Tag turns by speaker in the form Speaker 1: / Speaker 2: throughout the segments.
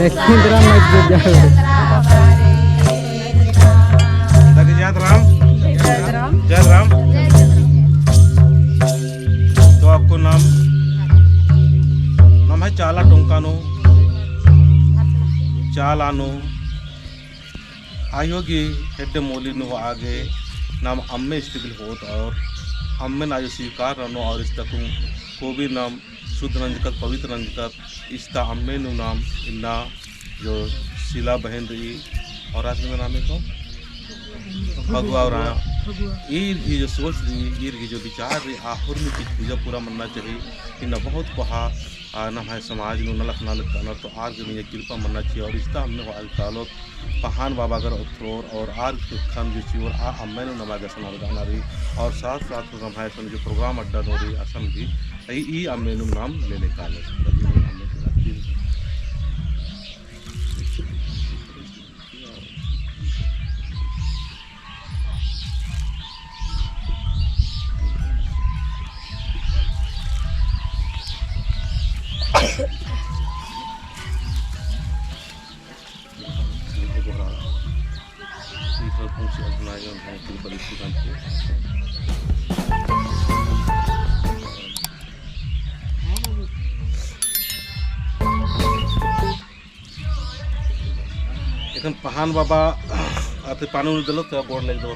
Speaker 1: इंदिरा मस्जिद
Speaker 2: जय राम जय राम। तो आपको नाम नाम है चाला टोंकानो चालानो आयोगी हेड मोली नु आगे नाम अम्मे स्टिबल होत और अम्मे ना जो स्वीकार रनो और इस तक को भी नाम शुद्ध रंजकत पवित्र रंजकत इसका अम्मे नु नाम इन्ना जो शिला बहन रही और आज मेरा नाम है तो भगवा और ईर की जो सोच रही ईर की जो विचार रही आखिर में की पूजा पूरा मनना चाहिए कि न बहुत कहा न है समाज में न लखना लगता तो आर के मुझे कृपा मनना चाहिए और इसका हमने तालो पहान बाबा कर और आर के खान जो चाहिए और अम्मे ने नमाज असना गाना रही और साथ साथ रमाय जो प्रोग्राम अड्डा हो रही असम भी ई अम्मे नाम लेने का এখন পাহান বাবা আতে পানি উড়ে দিল তো बोर्ड लग दो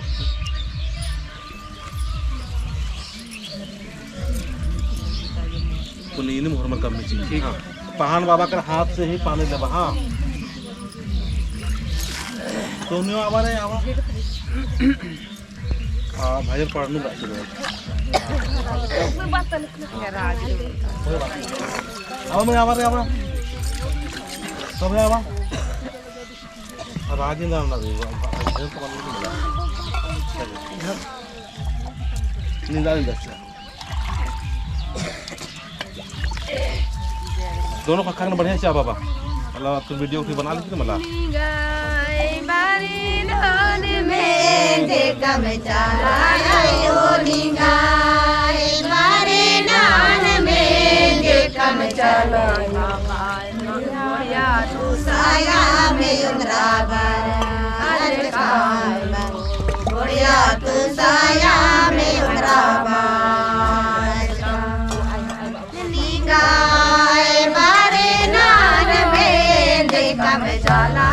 Speaker 2: पुनीन मुहर्रम करनी चाहिए। हाँ पहान बाबा का हाथ से ही पानी लेवा। हाँ तो नहीं आवा रहे आवा भाई पढ़ने बात आवा मैं आवा रे आवा सब आवा राजेंद्र ना नींदा दोनों का खाना बढ़िया चाह बाबा अल्लाह तुम वीडियो की बना लीजिए मला
Speaker 3: Chala